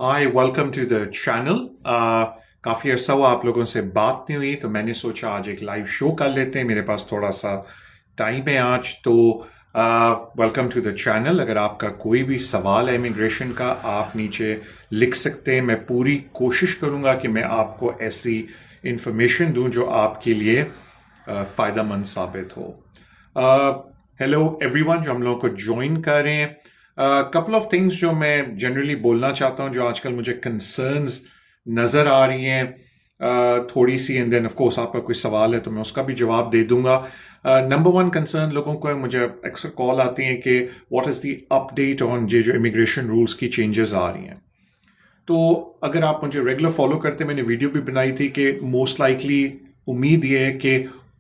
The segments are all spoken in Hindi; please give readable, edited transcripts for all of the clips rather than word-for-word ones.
Hi welcome to the channel. काफ़ी अरसा हुआ आप लोगों से बात नहीं हुई तो मैंने सोचा आज एक लाइव शो कर लेते हैं। मेरे पास थोड़ा सा टाइम है आज तो वेलकम टू द चैनल। अगर आपका कोई भी सवाल है इमिग्रेशन का आप नीचे लिख सकते हैं। मैं पूरी कोशिश करूंगा कि मैं आपको ऐसी इंफॉर्मेशन दूं जो आपके लिए फ़ायदेमंद साबित हो। हेलो एवरीवन जो हम लोगों को ज्वाइन कर रहे हैं। कपल ऑफ थिंग्स जो मैं जनरली बोलना चाहता हूँ जो आजकल मुझे कंसर्न्स नज़र आ रही हैं थोड़ी सी, एंड देन ऑफ कोर्स आपका कोई सवाल है तो मैं उसका भी जवाब दे दूंगा। नंबर वन कंसर्न लोगों को मुझे अक्सर कॉल आती है कि what is the update on ये जो इमिग्रेशन रूल्स की चेंजेस आ रही हैं। तो अगर आप मुझे रेगुलर फॉलो करते, मैंने वीडियो भी बनाई थी कि मोस्ट लाइकली उम्मीद ये है कि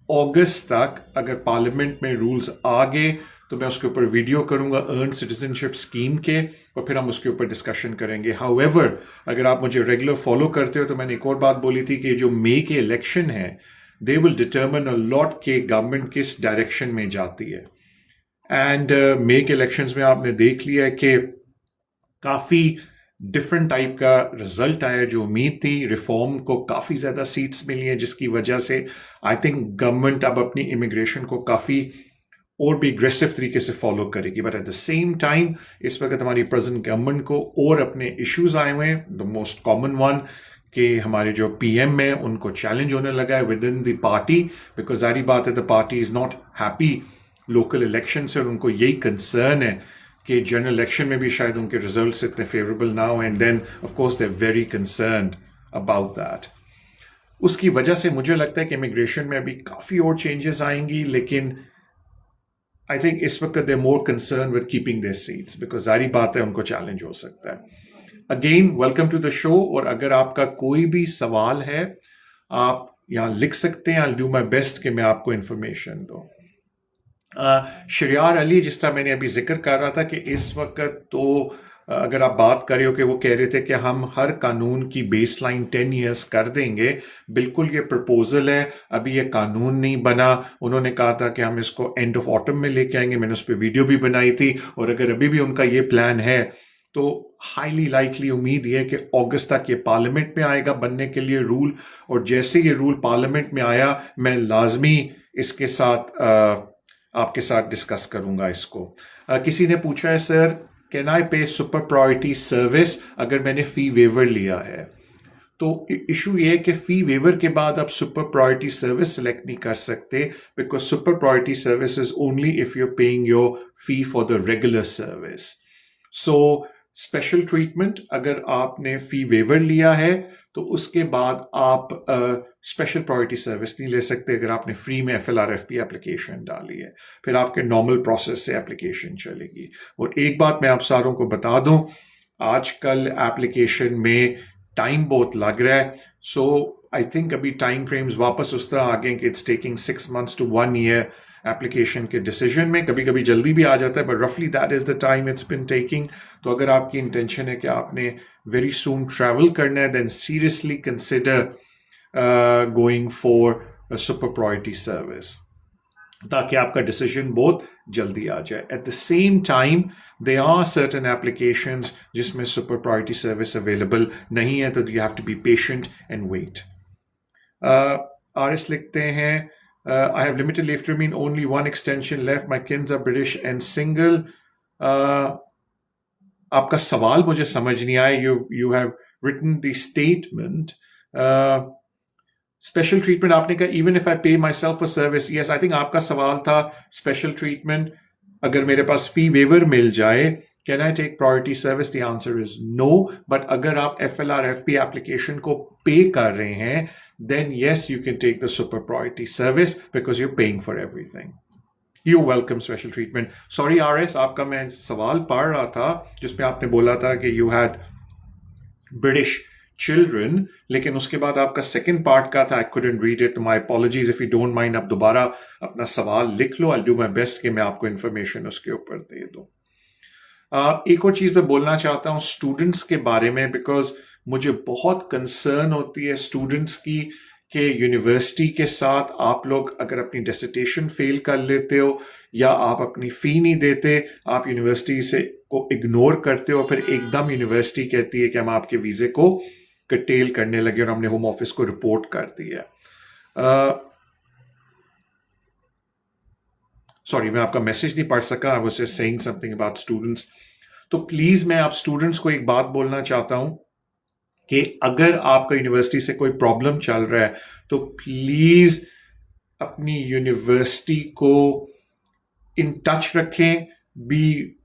अगस्त तक अगर पार्लियामेंट में रूल्स आ गए तो मैं उसके ऊपर वीडियो करूंगा अर्न सिटीजनशिप स्कीम के, और फिर हम उसके ऊपर डिस्कशन करेंगे। हाउएवर अगर आप मुझे रेगुलर फॉलो करते हो तो मैंने एक और बात बोली थी कि जो मई के इलेक्शन है they will determine a lot के गवर्नमेंट किस डायरेक्शन में जाती है। एंड मई के इलेक्शंस में आपने देख लिया है कि काफ़ी डिफरेंट टाइप का रिजल्ट आया। जो उम्मीद थी रिफॉर्म को काफ़ी ज़्यादा सीट्स मिली हैं जिसकी वजह से आई थिंक गवर्नमेंट अब अपनी इमिग्रेशन को काफ़ी और भी एग्रेसिव तरीके से फॉलो करेगी। But at the same time इस वक्त हमारी प्रेजेंट गवर्नमेंट को और अपने इश्यूज आए हुए हैं। द मोस्ट कॉमन वन कि हमारे जो पीएम है उनको चैलेंज होने लगा है with in the party, because जारी बात है the party is not happy local election से, और उनको यही कंसर्न है कि जनरल इलेक्शन में भी शायद उनके रिजल्ट्स इतने फेवरेबल ना हो, and then of course they are very concerned about that. उसकी वजह से मुझे लगता है कि इमिग्रेशन में अभी काफ़ी और चेंजेस आएंगी, लेकिन आई थिंक इस वक्त they more concern with keeping their seats, because जारी बात है उनको चैलेंज हो सकता है। Again welcome to the show, और अगर आपका कोई भी सवाल है आप यहाँ लिख सकते हैं। आई डू माई बेस्ट कि मैं आपको इन्फॉर्मेशन दूँ। शरियार अली जिस तरह मैंने अभी जिक्र कर रहा था कि इस वक्त तो अगर आप बात कर रहे हो कि वो कह रहे थे कि हम हर कानून की बेसलाइन 10 इयर्स कर देंगे, बिल्कुल ये प्रपोजल है, अभी ये कानून नहीं बना। उन्होंने कहा था कि हम इसको एंड ऑफ ऑटम में लेके आएंगे, मैंने उस पर वीडियो भी बनाई थी। और अगर अभी भी उनका ये प्लान है तो हाईली लाइकली उम्मीद ये है कि अगस्त तक ये पार्लियामेंट में आएगा बनने के लिए रूल, और जैसे ये रूल पार्लियामेंट में आया मैं लाजमी इसके साथ आपके साथ डिस्कस करूंगा इसको। किसी ने पूछा है सर कैन आई पे सुपर प्रायोरिटी सर्विस अगर मैंने फी वेवर लिया है। तो इशू ये है कि फी वेवर के बाद आप सुपर प्रायोरिटी सर्विस सेलेक्ट नहीं कर सकते, because super priority service is only if you are paying your fee for the regular service. So special treatment अगर आपने फी वेवर लिया है तो उसके बाद आप स्पेशल प्रायोरिटी सर्विस नहीं ले सकते अगर आपने फ्री में FLRFP एप्लीकेशन डाली है। फिर आपके नॉर्मल प्रोसेस से एप्लीकेशन चलेगी। और एक बात मैं आप सारों को बता दूं, आजकल एप्लीकेशन में टाइम बहुत लग रहा है। सो आई थिंक अभी टाइम फ्रेम्स वापस उस तरह आ गए कि it's taking 6 months to 1 year application के डिसीजन में। कभी कभी जल्दी भी आ जाता है, बट रफली that is the time it's been taking. तो अगर आपकी इंटेंशन है कि आपने वेरी सून ट्रैवल करना है, then seriously consider going for super priority service, ताकि आपका डिसीजन बहुत जल्दी आ जाए। At the same time they are certain applications जिसमें सुपर प्रायोरिटी सर्विस अवेलेबल नहीं है, तो you have to be patient and wait. RS लिखते हैं I have limited leave to remain, only one extension left, my kids are British and single. आपका सवाल मुझे समझ नहीं आया। You have written the statement. Special treatment आपने कहा इवन इफ आई पे my self for service. Yes, I think आपका सवाल था स्पेशल ट्रीटमेंट अगर मेरे पास फी वेवर मिल जाए can I take priority service. The answer is no. But अगर आप FLRFP एप्लीकेशन को पे कर रहे हैं then yes you can take the super priority service because you're paying for everything. You welcome special treatment. Sorry RS, आपका मैं सवाल पढ़ रहा था जिसमें आपने बोला था कि you had British children, लेकिन उसके बाद आपका सेकंड पार्ट का था I couldn't read it. My apologies. If you don't mind आप दोबारा अपना सवाल लिख लो। I'll do my best कि मैं आपको इंफॉर्मेशन उसके ऊपर दे दूं। एक और चीज मैं बोलना चाहता हूँ स्टूडेंट्स के बारे में, बिकॉज मुझे बहुत कंसर्न होती है स्टूडेंट्स की कि यूनिवर्सिटी के साथ आप लोग अगर अपनी डिसर्टेशन फेल कर लेते हो या आप अपनी फी नहीं देते, आप यूनिवर्सिटी से को इग्नोर करते हो, फिर एकदम यूनिवर्सिटी कहती है कि हम आपके वीजे को कटेल करने लगे और हमने होम ऑफिस को रिपोर्ट कर दिया। सॉरी, मैं आपका मैसेज नहीं पढ़ सका। I was just saying something about students. तो प्लीज मैं आप स्टूडेंट्स को एक बात बोलना चाहता हूं कि अगर आपका यूनिवर्सिटी से कोई प्रॉब्लम चल रहा है तो प्लीज अपनी यूनिवर्सिटी को इन टच रखें। बी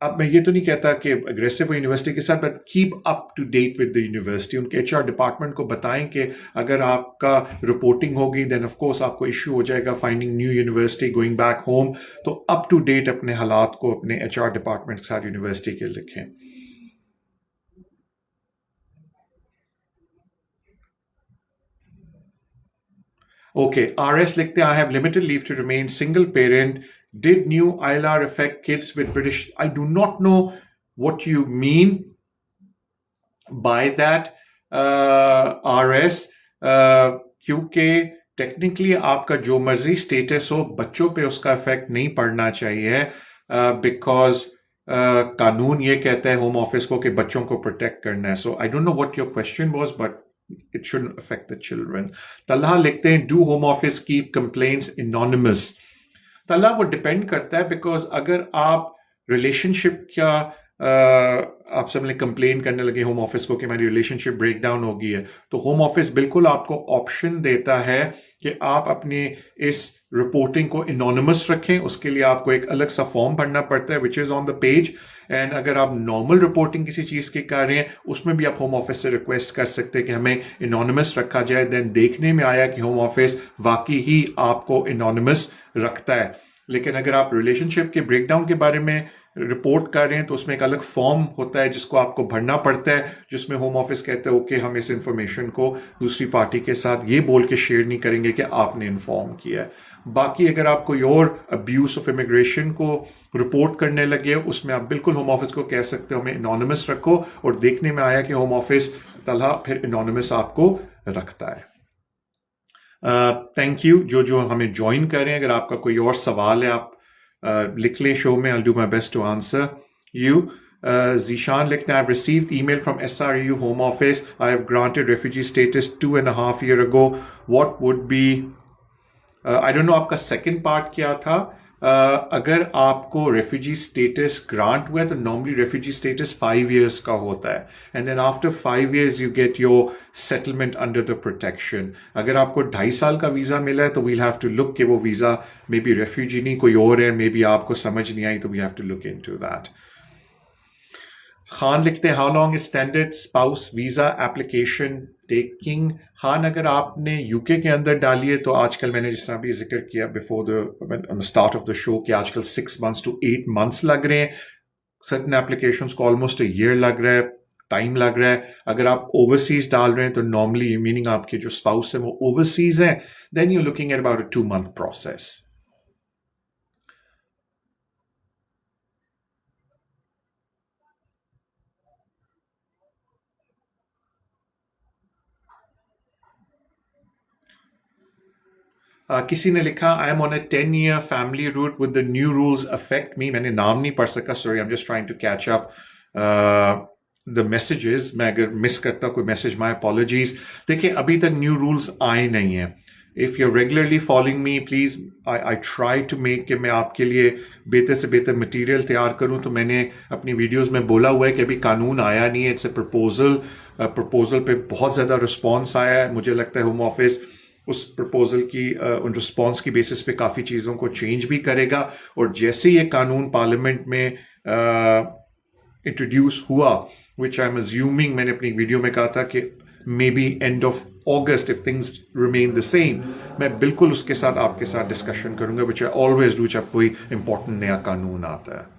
अब मैं ये तो नहीं कहता कि अग्रेसिव हो यूनिवर्सिटी के साथ, but keep up to date with the university. उनके एचआर डिपार्टमेंट को बताएं कि अगर आपका रिपोर्टिंग होगी देन ऑफ कोर्स आपको इश्यू हो जाएगा finding new university, going back home. तो अप टू डेट अपने हालात को अपने एचआर डिपार्टमेंट के साथ यूनिवर्सिटी के लिखें। Okay, RS लिखते हैं, I have limited leave to remain single parent. Did new ILR affect kids with British? I do not know what you mean by that, RS, क्योंकि टेक्निकली आपका जो मर्जी स्टेटस हो बच्चों पे उसका इफेक्ट नहीं पड़ना चाहिए, बिकॉज कानून ये कहता है होम ऑफिस को कि बच्चों को प्रोटेक्ट करना है। So I don't know what your question was, but it shouldn't affect the children. Talha लिखते हैं, do home office keep complaints anonymous? तल्हा वो डिपेंड करता है, बिकॉज अगर आप रिलेशनशिप का आप सब ने कंप्लेन करने लगे होम ऑफिस को कि मेरी रिलेशनशिप ब्रेक डाउन हो गई है, तो होम ऑफिस बिल्कुल आपको ऑप्शन देता है कि आप अपने इस रिपोर्टिंग को एनोनिमस रखें। उसके लिए आपको एक अलग सा फॉर्म भरना पड़ता है which is on the page. And अगर आप नॉर्मल रिपोर्टिंग किसी चीज की कर रहे हैं उसमें भी आप होम ऑफिस से रिक्वेस्ट कर सकते हैं कि हमें एनोनिमस रखा जाए। देन देखने में आया कि होम ऑफिस वाकई ही आपको एनोनिमस रखता है। लेकिन अगर आप रिलेशनशिप के ब्रेकडाउन के बारे में रिपोर्ट कर रहे हैं तो उसमें एक अलग फॉर्म होता है जिसको आपको भरना पड़ता है, जिसमें होम ऑफिस कहते हैं ओके हम इस इंफॉर्मेशन को दूसरी पार्टी के साथ ये बोल के शेयर नहीं करेंगे कि आपने इन्फॉर्म किया है। बाकी अगर आप कोई और अब्यूज ऑफ इमिग्रेशन को रिपोर्ट करने लगे उसमें आप बिल्कुल होम ऑफिस को कह सकते हो हमें एनोनिमस रखो, और देखने में आया कि होम ऑफिस तलहा फिर एनोनिमस आपको रखता है। थैंक यू जो हमें ज्वाइन कर रहे हैं। अगर आपका कोई और सवाल है आप लिख लें शो में, I'll do my best to answer you. Zishan लिखते हैं, I've received email from SRU Home Office. I have granted refugee status 2.5 years ago. What would be, I don't know आपका second part क्या था। अगर आपको रेफ्यूजी स्टेटस ग्रांट हुआ है तो नॉर्मली रेफ्यूजी स्टेटस 5 years का होता है, and then after 5 years you get your settlement under the protection. अगर आपको 2.5 साल का वीजा मिला है तो वील हैव टू लुक कि वो वीजा मे बी रेफ्यूजी नहीं कोई और है, मे बी आपको समझ नहीं आई, तो we have to look into that. Khan लिखते हैं, how long is standard spouse visa application taking? Khan अगर आपने यूके के अंदर डाली है तो आजकल मैंने जिस तरह भी जिक्र किया before the start of the show कि आजकल 6 months to 8 months लग रहे हैं। सर्टन एप्लीकेशंस को ऑलमोस्ट अ ईयर लग रहा है, टाइम लग रहा है। अगर आप ओवरसीज डाल रहे हैं तो नॉर्मली मीनिंग आपके जो स्पाउस है वो ओवरसीज है, then you looking at about a 2-month process. किसी ने लिखा, I am on a 10-year family route, with the new rules affect me? मैंने नाम नहीं पढ़ सका, sorry, I am just trying to catch up the messages. मैं अगर मिस करता कोई मैसेज माय अपॉलॉजीज। देखिए अभी तक न्यू रूल्स आए नहीं हैं। If you regularly following me please, I try to make कि मैं आपके लिए बेहतर से बेहतर मटीरियल तैयार करूं। तो मैंने अपनी वीडियोस में बोला हुआ है कि अभी कानून आया नहीं है, इट्स अ प्रपोजल पे बहुत ज़्यादा रिस्पॉन्स आया है। मुझे लगता है होम ऑफिस उस प्रपोजल की उन रिस्पॉन्स की बेसिस पे काफ़ी चीज़ों को चेंज भी करेगा, और जैसे ये कानून पार्लियामेंट में इंट्रोड्यूस हुआ, विच आई एम अज्यूमिंग, मैंने अपनी वीडियो में कहा था कि may be end of August if things remain the same, मैं बिल्कुल उसके साथ आपके साथ डिस्कशन करूंगा, विच आई ऑलवेज डू जब कोई इंपॉर्टेंट नया कानून आता है।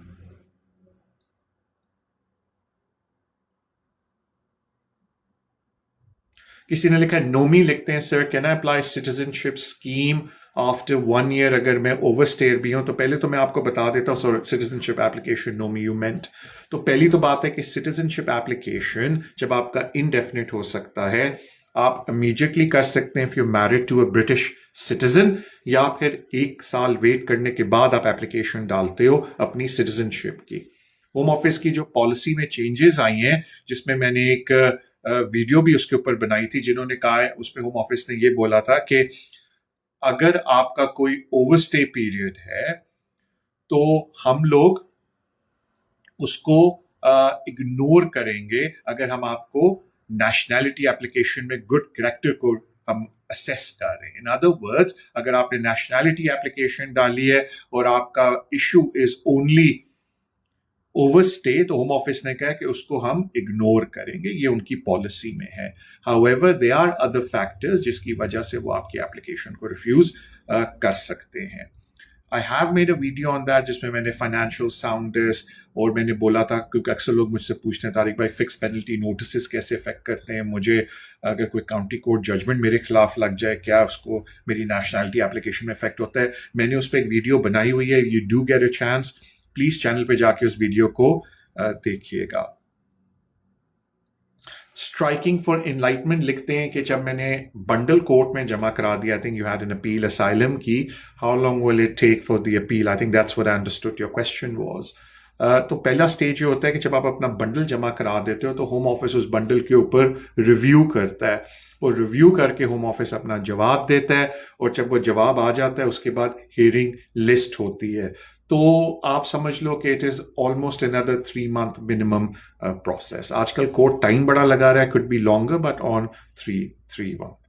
किसी ने लिखा, नोमी लिखते हैं, sir can I apply citizenship scheme after 1 year अगर मैं ओवरस्टेयर भी हूं? तो पहले तो मैं आपको बता देता हूं, सॉरी, सिटीजनशिप एप्लीकेशन नोमी यू मेंट। तो पहली तो बात है कि सिटीजनशिप एप्लीकेशन जब आपका इनडेफिनिट हो सकता है, आप इमीडिएटली कर सकते हैं if you married to a British citizen, या फिर 1 साल वेट करने के बाद आप एप्लीकेशन डालते हो अपनी सिटीजनशिप की। होम ऑफिस की जो पॉलिसी में चेंजेस आई हैं, जिसमें मैंने एक वीडियो भी उसके ऊपर बनाई थी, जिन्होंने कहा है, उसमें होम ऑफिस ने ये बोला था कि अगर आपका कोई ओवरस्टे पीरियड है तो हम लोग उसको इग्नोर करेंगे अगर हम आपको नेशनैलिटी एप्लीकेशन में गुड कैरेक्टर को हम असेस कर रहे हैं। इन अदर वर्ड्स, अगर आपने नेशनैलिटी एप्लीकेशन डाली है और आपका इशू इज ओनली ओवरस्टे, तो होम ऑफिस ने कहा कि उसको हम इग्नोर करेंगे, ये उनकी पॉलिसी में है। However they are other factors जिसकी वजह से वो आपकी एप्लीकेशन को रिफ्यूज कर सकते हैं। I have made a video on that जिसमें मैंने फाइनेंशियल साउंडनेस और मैंने बोला था, क्योंकि अक्सर लोग मुझसे पूछते हैं तारिक भाई फिक्स पेनल्टी नोटिस कैसे इफेक्ट करते हैं, मुझे अगर कोई काउंटी कोर्ट जजमेंट मेरे खिलाफ लग जाए क्या उसको मेरी नेशनैलिटी एप्लीकेशन में इफेक्ट होता है। मैंने उस पर एक वीडियो बनाई हुई है, you do get a chance, please channel पे जाके उस वीडियो को देखिएगा। स्ट्राइकिंग फॉर इनलाइटमेंट लिखते हैं कि जब मैंने बंडल कोर्ट में जमा करा दिया, I think you had an appeal asylum की, how long will it take for the appeal? I think that's what I understood your question was. तो पहला स्टेज ये होता है कि जब आप अपना बंडल जमा करा देते हो तो होम ऑफिस उस बंडल के ऊपर रिव्यू करता है, और रिव्यू करके होम ऑफिस अपना जवाब देता है, और जब वो जवाब आ जाता है उसके बाद हियरिंग लिस्ट होती है। तो आप समझ लो कि it is almost another 3 month minimum process. आजकल कोर्ट टाइम बड़ा लगा रहा है, could be longer, but on 3 month।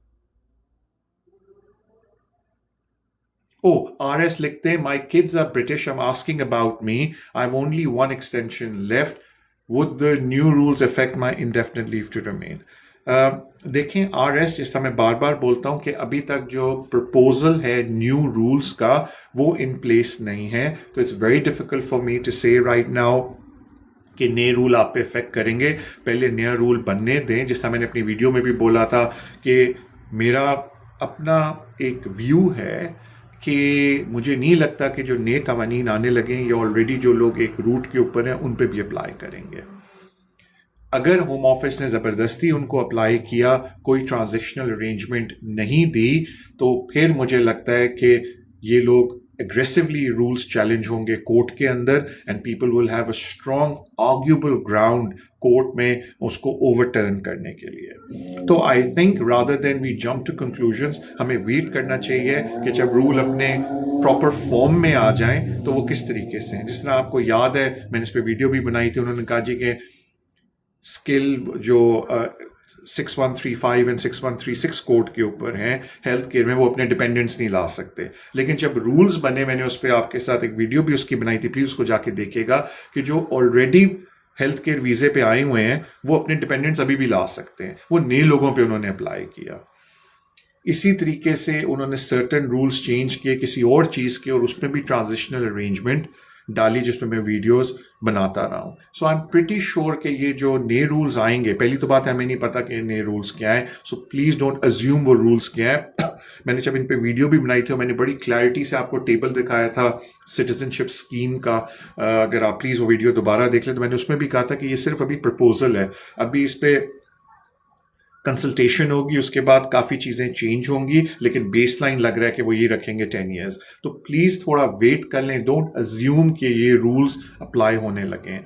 RS लिखते हैं, my kids are British, I am asking about me, I have only one extension left, would the new rules affect my indefinite leave to remain? देखें RS, जिस तरह मैं बार बार बोलता हूं कि अभी तक जो प्रपोजल है न्यू रूल्स का वो इन प्लेस नहीं है, तो it's very difficult for me to say right now कि नए रूल आप पे इफेक्ट करेंगे। पहले नया रूल बनने दें, जिस तरह मैंने अपनी वीडियो में भी बोला था कि मेरा अपना एक व्यू है कि मुझे नहीं लगता कि जो नए कवानीन आने लगे या ऑलरेडी जो लोग एक रूट के ऊपर हैं उन पे भी अप्लाई करेंगे। अगर होम ऑफिस ने ज़बरदस्ती उनको अप्लाई किया, कोई ट्रांजिशनल अरेंजमेंट नहीं दी, तो फिर मुझे लगता है कि ये लोग एग्रेसिवली रूल्स चैलेंज होंगे कोर्ट के अंदर, and people will have a strong arguable ground court में उसको ओवरटर्न करने के लिए। तो I think rather than we jump to conclusions, हमें वेट करना चाहिए कि जब रूल अपने प्रॉपर फॉर्म में आ जाएं तो वो किस तरीके से हैं। जिस तरह आपको याद है, मैंने इस पर वीडियो भी बनाई थी, उन्होंने कहा जी कि स्किल जो 6135 एंड 6136 कोड के ऊपर हैं हेल्थ केयर में, वो अपने डिपेंडेंट्स नहीं ला सकते। लेकिन जब रूल्स बने, मैंने उस पर आपके साथ एक वीडियो भी उसकी बनाई थी, प्लीज उसको जाके देखिएगा, कि जो ऑलरेडी हेल्थ केयर वीजे पे आए हुए हैं वो अपने डिपेंडेंट्स अभी भी ला सकते हैं, वो नए लोगों पे उन्होंने अप्लाई किया। इसी तरीके से उन्होंने सर्टेन रूल्स चेंज किए किसी और चीज़ के, और उसमें भी ट्रांजिशनल अरेंजमेंट डाली जिसमें मैं वीडियोस बनाता रहा हूँ। सो आई एम प्रिटी श्योर कि ये जो नए रूल्स आएंगे, पहली तो बात है हमें नहीं पता कि नए रूल्स क्या है, सो प्लीज़ डोंट अज्यूम वो रूल्स क्या है। मैंने जब इन पे वीडियो भी बनाई थी और मैंने बड़ी क्लैरिटी से आपको टेबल दिखाया था सिटीजनशिप स्कीम का, अगर आप प्लीज़ वो वीडियो दोबारा देख लें, तो मैंने उसमें भी कहा था कि ये सिर्फ अभी प्रपोजल है, अभी इस पर कंसल्टेशन होगी, उसके बाद काफ़ी चीज़ें चेंज होंगी, लेकिन बेसलाइन लग रहा है कि वो ये रखेंगे 10 years। तो प्लीज़ थोड़ा वेट कर लें, डोंट अज्यूम कि ये रूल्स अप्लाई होने लगे।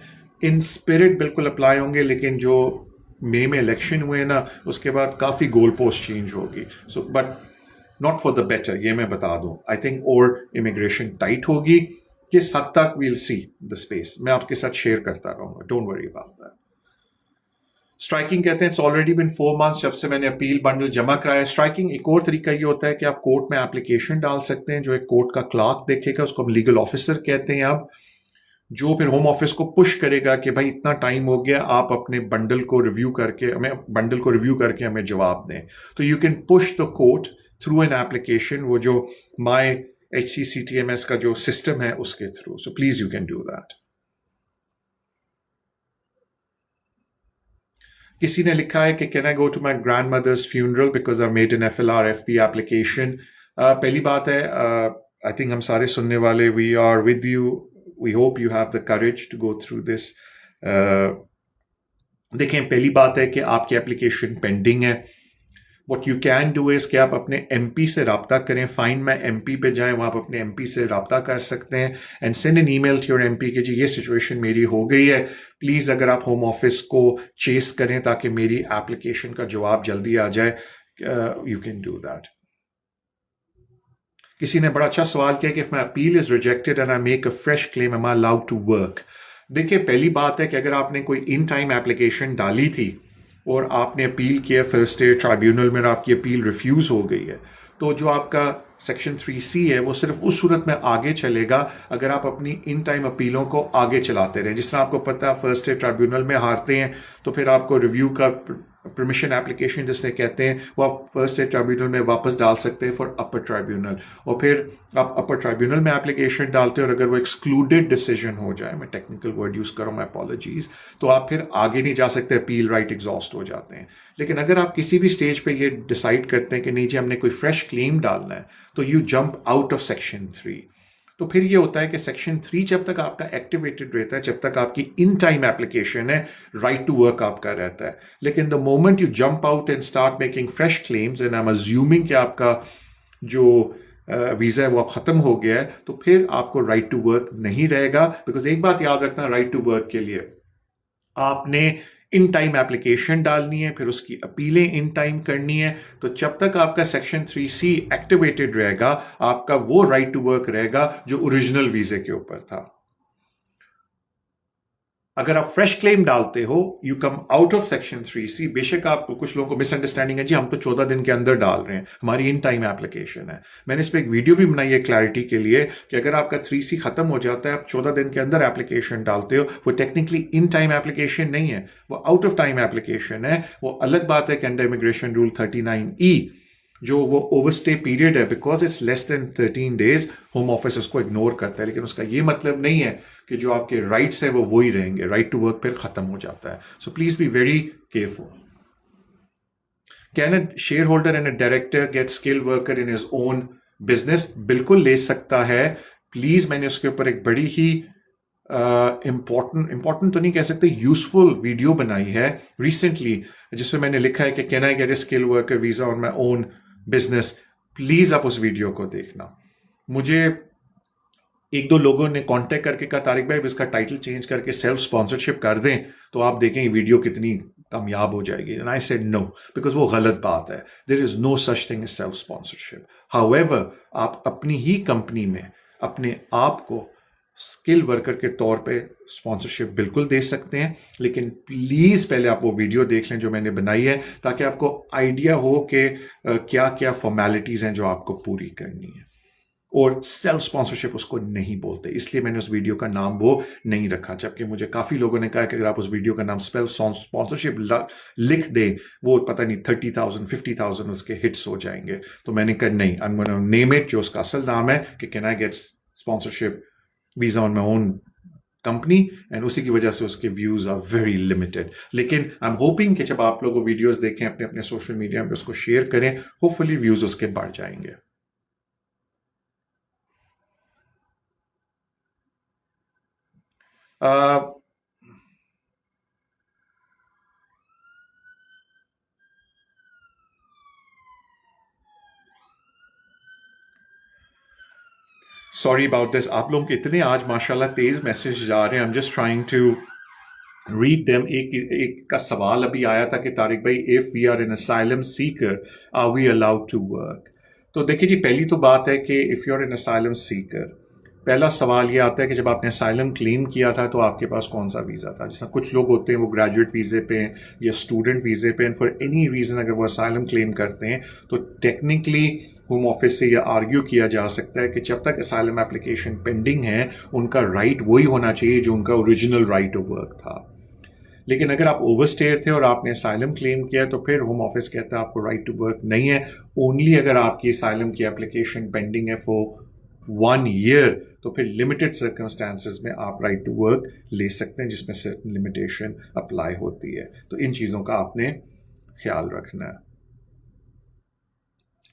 इन स्पिरिट बिल्कुल अप्लाई होंगे, लेकिन जो मई में इलेक्शन हुए ना, उसके बाद काफ़ी गोल पोस्ट चेंज होगी। So but not for the better, ये मैं बता दूं। आई थिंक और इमिग्रेशन टाइट होगी, किस हद तक वील सी द स्पेस, मैं आपके साथ शेयर करता रहूँगा, don't worry about that. Striking कहते हैं इट्स ऑलरेडी बिन 4 months जब से मैंने अपील बंडल जमा कराया। स्ट्राइकिंग एक और तरीका ये होता है कि आप कोर्ट में एप्लीकेशन डाल सकते हैं, जो एक कोर्ट का क्लार्क देखेगा, उसको हम लीगल ऑफिसर कहते हैं अब, जो फिर होम ऑफिस को पुश करेगा कि भाई इतना टाइम हो गया, आप अपने बंडल को रिव्यू करके हमें जवाब दें। तो you can push the court through an application, वो जो माई HCCTMS का जो सिस्टम है उसके थ्रू। So please you can do that. किसी ने लिखा है कि can I go to my grandmother's funeral because I made an FLRFP application. पहली बात है, आई थिंक हम सारे सुनने वाले, we are with you, we hope you have the courage to go through this. देखें, पहली बात है कि आपकी एप्लीकेशन पेंडिंग है, what you can do is कि आप अपने एमपी से रब्ता करें, फाइंड माई एमपी पे जाएं, वहाँ आप अपने एमपी से रब्ता कर सकते हैं and send an email to your MP कि जी ये सिचुएशन मेरी हो गई है, प्लीज़ अगर आप होम ऑफिस को चेस करें ताकि मेरी एप्लीकेशन का जवाब जल्दी आ जाए, यू कैन डू दैट। किसी ने बड़ा अच्छा सवाल किया कि if my appeal is rejected and I make a fresh claim am I allowed to work. देखिए, पहली बात है कि अगर आपने कोई इन टाइम एप्लीकेशन डाली थी और आपने अपील किया फर्स्ट स्टेज ट्राइब्यूनल में और आपकी अपील रिफ्यूज हो गई है, तो जो आपका सेक्शन 3C है वो सिर्फ उस सूरत में आगे चलेगा अगर आप अपनी इन टाइम अपीलों को आगे चलाते रहें। जिस तरह आपको पता है फर्स्ट स्टेज ट्राइब्यूनल में हारते हैं तो फिर आपको रिव्यू का परमिशन एप्लीकेशन जिसने कहते हैं वो आप फर्स्ट स्टेज ट्राइब्यूनल में वापस डाल सकते हैं फॉर अपर ट्राइब्यूनल, और फिर आप अपर ट्राइब्यूनल में एप्लीकेशन डालते हैं और अगर वो एक्सक्लूडेड डिसीजन हो जाए, मैं टेक्निकल वर्ड यूज़ करूँ, मैं अपॉलॉजीज, तो आप फिर आगे नहीं जा सकते, अपील राइट एग्जॉस्ट हो जाते हैं। लेकिन अगर आप किसी भी स्टेज पे ये डिसाइड करते हैं कि नहीं जी हमने कोई फ्रेश क्लेम डालना है, तो you jump out of section 3। तो फिर ये होता है कि सेक्शन 3 जब तक आपका एक्टिवेटेड रहता है, जब तक आपकी इन टाइम एप्लीकेशन है, राइट टू वर्क आपका रहता है। लेकिन the moment you jump out and start making fresh claims and I am assuming कि आपका जो वीज़ा है वो ख़त्म हो गया है, तो फिर आपको राइट टू वर्क नहीं रहेगा। बिकॉज एक बात याद रखना, राइट टू वर्क के लिए आपने इन टाइम एप्लीकेशन डालनी है, फिर उसकी अपीलें इन टाइम करनी है। तो जब तक आपका सेक्शन 3C एक्टिवेटेड रहेगा, आपका वो राइट टू वर्क रहेगा जो ओरिजिनल वीजे के ऊपर था। अगर आप फ्रेश क्लेम डालते हो, you come out of section 3C। बेशक आपको कुछ लोगों को मिसअंडरस्टैंडिंग है जी हम तो 14 दिन के अंदर डाल रहे हैं, हमारी इन टाइम एप्लीकेशन है। मैंने इस पर एक वीडियो भी बनाई है क्लैरिटी के लिए कि अगर आपका 3C खत्म हो जाता है, आप 14 दिन के अंदर एप्लीकेशन डालते हो, वो टेक्निकली इन टाइम एप्लीकेशन नहीं है, वो आउट ऑफ टाइम एप्लीकेशन है। वो अलग बात है कि अंडर इमिग्रेशन रूल 39E जो वो ओवरस्टे पीरियड है, because it's less than 13 days, home office उसको इग्नोर करता है। लेकिन उसका ये मतलब नहीं है कि जो आपके राइट्स है वो वही रहेंगे, राइट टू वर्क फिर खत्म हो जाता है। So please be very careful. Can a shareholder and a director get skill worker in his own business? बिल्कुल ले सकता है। प्लीज, मैंने उसके ऊपर एक बड़ी ही इंपॉर्टेंट तो नहीं कह सकते, यूजफुल वीडियो बनाई है रिसेंटली, जिसमें मैंने लिखा है कि can I get a skill worker visa on my own business. Please आप उस वीडियो को देखना। मुझे एक दो लोगों ने कांटेक्ट करके कहा तारिक भाई इसका टाइटल चेंज करके सेल्फ स्पॉन्सरशिप कर दें तो आप देखें ये वीडियो कितनी कामयाब हो जाएगी। And I said no, because वो गलत बात है। There is no such thing as self sponsorship. However, आप अपनी ही कंपनी में अपने आप को स्किल वर्कर के तौर पे स्पॉन्सरशिप बिल्कुल दे सकते हैं, लेकिन प्लीज़ पहले आप वो वीडियो देख लें जो मैंने बनाई है, ताकि आपको आइडिया हो कि क्या क्या फॉर्मेलिटीज़ हैं जो आपको पूरी करनी है। और सेल्फ स्पॉन्सरशिप उसको नहीं बोलते, इसलिए मैंने उस वीडियो का नाम वो नहीं रखा। जबकि मुझे काफ़ी लोगों ने कहा कि अगर आप उस वीडियो का नाम सेल्फ स्पॉन्सरशिप लिख दें, वो पता नहीं 30,000 50,000 उसके हिट्स हो जाएंगे। तो मैंने कहा नहीं, आई एम गोना नेम इट, जो उसका असल नाम है कि can I get sponsorship visa on my own company, and उसी की वजह से उसके व्यूज आर वेरी लिमिटेड। लेकिन आई एम होपिंग कि जब आप लोग वीडियोस देखें, अपने अपने सोशल मीडिया पे उसको शेयर करें, होपफुली व्यूज उसके बढ़ जाएंगे। Sorry about this. आप लोगों के इतने आज माशाल्लाह तेज मैसेज आ रहे हैं, I am just trying to read them. एक का सवाल अभी आया था कि तारिक भाई if we are an asylum seeker are we allowed to work? तो देखिए जी, पहली तो बात है कि if you are an asylum seeker, पहला सवाल ये आता है कि जब आपने असाइलम क्लेम किया था तो आपके पास कौन सा वीज़ा था। जैसा कुछ लोग होते हैं वो ग्रेजुएट वीज़े पे या स्टूडेंट वीज़े पे, एंड फॉर एनी रीज़न अगर वो असाइलम क्लेम करते हैं तो टेक्निकली होम ऑफिस से यह आर्ग्यू किया जा सकता है कि जब तक असाइलम एप्लीकेशन पेंडिंग है उनका राइट वही होना चाहिए जो उनका ओरिजिनल राइट ऑफ वर्क था। लेकिन अगर आप ओवरस्टेयर थे और आपने असाइलम क्लेम किया तो फिर होम ऑफिस कहता है आपको राइट टू वर्क नहीं है। ओनली अगर आपकी असाइलम की एप्लीकेशन पेंडिंग है फॉर 1 ईयर, तो फिर लिमिटेड सर्कमस्टांसिस में आप राइट टू वर्क ले सकते हैं, जिसमें सर्टेन लिमिटेशन अप्लाई होती है। तो इन चीज़ों का आपने ख्याल रखना है।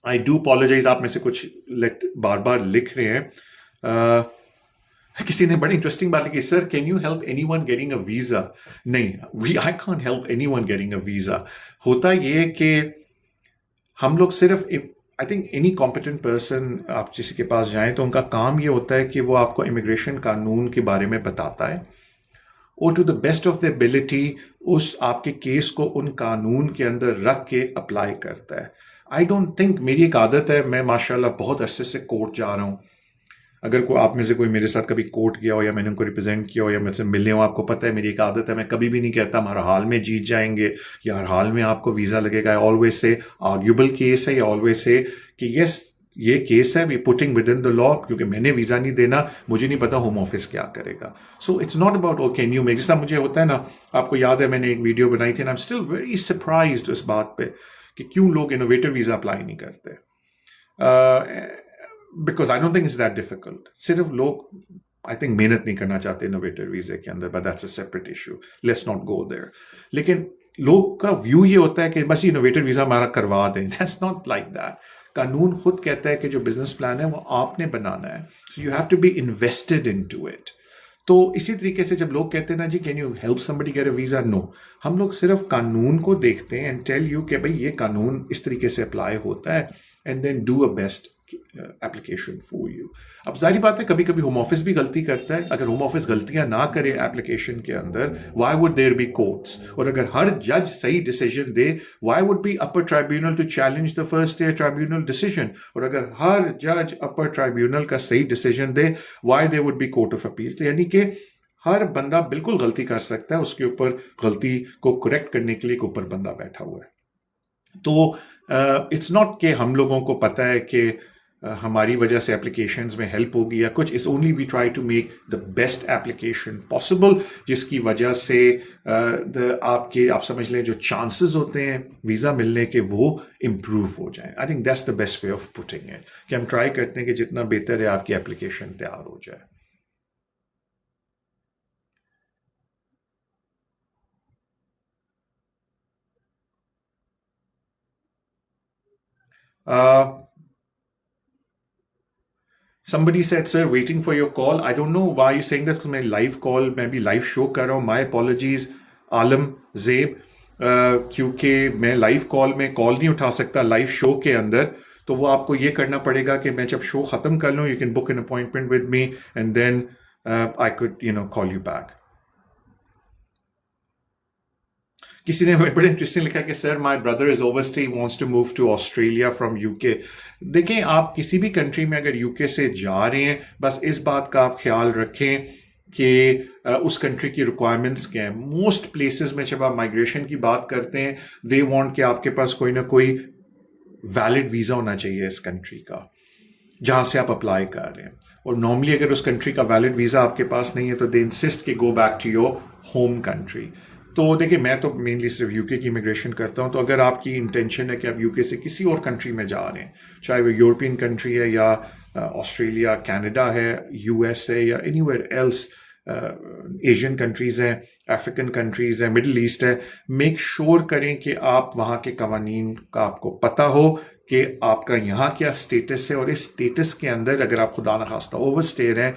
आई डू अपोलोजाइज, आप में से कुछ बार बार लिख रहे हैं। किसी ने बड़ी इंटरेस्टिंग बात लिखी, sir can you help anyone getting a visa? नहीं, I can't help anyone getting a visa. होता ये कि हम लोग सिर्फ I think any competent person आप किसी के पास जाएं तो उनका काम ये होता है कि वो आपको इमिग्रेशन कानून के बारे में बताता है और to the best of the ability उस आपके केस को उन कानून के अंदर रख के अप्लाई करता है। आई डोंट थिंक, मेरी एक आदत है, मैं माशाल्लाह बहुत अरसे से कोर्ट जा रहा हूँ। अगर कोई आप में से कोई मेरे साथ कभी कोर्ट गया हो या मैंने उनको रिप्रेजेंट किया हो या मुझसे मिलने हो, आपको पता है मेरी एक आदत है, मैं कभी भी नहीं कहता हम हर हाल में जीत जाएंगे या हर हाल में आपको वीज़ा लगेगा। आई ऑलवेज से आर्ग्यूबल केस है या ऑलवेज से कि यस ये केस है, we putting within the law, क्योंकि मैंने वीज़ा नहीं देना, मुझे नहीं पता होम ऑफिस क्या करेगा। So it's not about oh can you make, जिस तरह मुझे होता है ना, आपको याद है मैंने एक वीडियो बनाई थी, I am still very surprised इस बात पे कि क्यों लोग इनोवेटिव वीज़ा अप्लाई नहीं करते। Because I don't think it's that difficult. सिर्फ लोग आई थिंक मेहनत नहीं करना चाहते इनोवेटिव वीज़े के अंदर, but that's a separate issue, let's not go there. लेकिन लोग का व्यू ये होता है कि बस इनोवेटिव वीज़ा हमारा करवा दें, दैट्स नॉट लाइक दैट। कानून खुद कहता है कि जो बिजनेस प्लान है वो आपने बनाना है, so you have to be invested into it. तो इसी तरीके से जब लोग कहते हैं ना जी can you help somebody get a visa, no, हम लोग सिर्फ कानून को देखते हैं एंड टेल यू कि भाई ये कानून इस तरीके से अप्लाई होता है and then do a best application for you. अब जाहिर बात है कभी कभी होम ऑफिस भी गलती करता है। अगर होम ऑफिस गलतियां ना करे एप्लीकेशन के अंदर, why would there be courts? और अगर हर जज सही डिसीजन दे, why would be upper tribunal to challenge the first year tribunal decision? और अगर हर जज अपर ट्राइब्यूनल का सही डिसीजन दे, why they would be court of appeal? तो यानी कि हर बंदा बिल्कुल गलती कर सकता है, उसके ऊपर गलती को करेक्ट करने के लिए एक ऊपर बंदा बैठा हुआ है। तो इट्स नॉट कि हम लोगों को पता है कि हमारी वजह से एप्लीकेशंस में हेल्प होगी या कुछ, it's only we try to make the best application possible, जिसकी वजह से आप समझ लें जो चांसेस होते हैं वीज़ा मिलने के वो इम्प्रूव हो जाएं। आई think that's the best way of putting it, कि हम ट्राई करते हैं कि जितना बेहतर है आपकी एप्लीकेशन तैयार हो जाए। Somebody said, sir, waiting for your call. I don't know why you're saying that, because मैं live call, मैं भी live show कर रहा हूँ. My apologies, आलम ज़ेब, क्योंकि मैं live call में कॉल नहीं उठा सकता live show के अंदर, तो वो आपको ये करना पड़ेगा कि मैं जब शो ख़त्म कर लूँ, you can book an appointment with me and then I could call you back. किसी ने बड़े इंटरेस्टिंग लिखा कि sir my brother is overstay, wants to move to Australia from UK. देखें, आप किसी भी कंट्री में अगर यूके से जा रहे हैं, बस इस बात का आप ख्याल रखें कि उस कंट्री की रिक्वायरमेंट्स क्या हैं। मोस्ट प्लेसेस में जब आप माइग्रेशन की बात करते हैं, दे वांट कि आपके पास कोई ना कोई वैलिड वीज़ा होना चाहिए इस कंट्री का जहाँ से आप अप्लाई कर रहे हैं। और नॉर्मली अगर उस कंट्री का वैलिड वीज़ा आपके पास नहीं है तो दे इंसिस्ट कि go back to your home country. तो देखिए, मैं तो मेनली सिर्फ यूके की इमिग्रेशन करता हूँ, तो अगर आपकी इंटेंशन है कि आप यूके से किसी और कंट्री में जा रहे हैं, चाहे वो यूरोपियन कंट्री है या ऑस्ट्रेलिया, कनाडा है, यूएस है या एनीवेयर एल्स, एशियन कंट्रीज़ हैं, अफ्रीकन कंट्रीज़ हैं, मिडल ईस्ट है, मेक श्योर करें कि आप वहाँ के कवानीन का आपको पता हो कि आपका यहाँ क्या स्टेटस है, और इस स्टेटस के अंदर अगर आप खुदा न खास्ता ओवरस्टे हैं,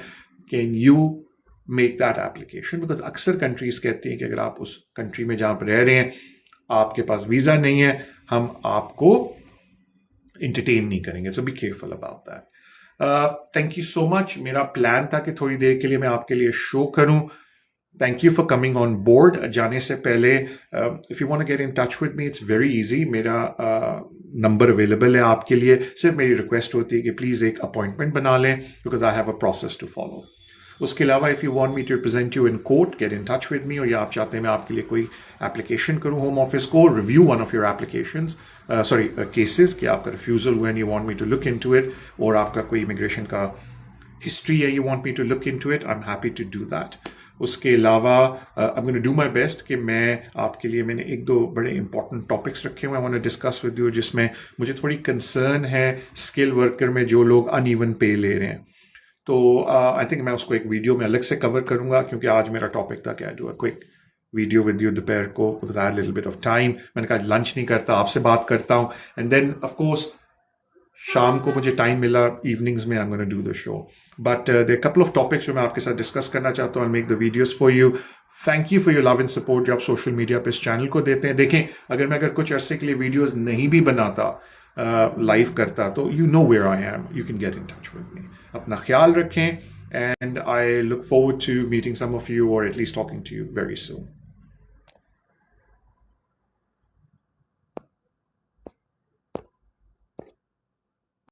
can you make that application. Because अक्सर कंट्रीज कहती हैं कि अगर आप उस कंट्री में जहाँ पर रह रहे हैं आपके पास वीज़ा नहीं है, हम आपको इंटरटेन नहीं करेंगे। So be careful about that. Thank you so much. मेरा प्लान था कि थोड़ी देर के लिए मैं आपके लिए शो करूं। Thank you for coming on board. जाने से पहले if you want to get in touch with me, it's very easy. मेरा नंबर अवेलेबल है आपके लिए। सिर्फ मेरी रिक्वेस्ट होती है कि प्लीज़ एक अपॉइंटमेंट बना लें, because I have a process to follow. उसके अलावा if you want me to represent you in court, get in touch with me. और या आप चाहते हैं मैं आपके लिए कोई एप्लीकेशन करूं होम ऑफिस को, review one of your applications, cases कि आपका रिफ्यूज़ल हुआ and you want me to look into it, और आपका कोई इमिग्रेशन का हिस्ट्री है, you want me to look into it, I am happy to do that. उसके अलावा I am going to do my best कि मैं आपके लिए, मैंने एक दो बड़े इंपॉर्टेंट टॉपिक्स रखे हुए हैं, I want to discuss with you, जिसमें मुझे थोड़ी कंसर्न है स्किल वर्कर में जो लोग अनइवन पे ले रहे हैं। तो आई थिंक मैं उसको एक वीडियो में अलग से कवर करूंगा, क्योंकि आज मेरा टॉपिक था कि I do a quick video with you दोपहर को, because I had little bit of time. मैंने कहा लंच नहीं करता, आपसे बात करता हूँ, एंड देन ऑफ कोर्स शाम को मुझे टाइम मिला इवनिंग्स में, I am gonna do the show. But there couple of topics जो मैं आपके साथ डिस्कस करना चाहता हूँ, I make the videos for you. Thank you for your love and support जो आप सोशल मीडिया पे इस चैनल को देते हैं। देखें, अगर कुछ अरसे के लिए वीडियोस नहीं भी बनाता, लाइव करता तो you know where I am, you can get in touch with me. अपना ख्याल रखें, and I look forward to meeting some of you or at least talking to you very soon.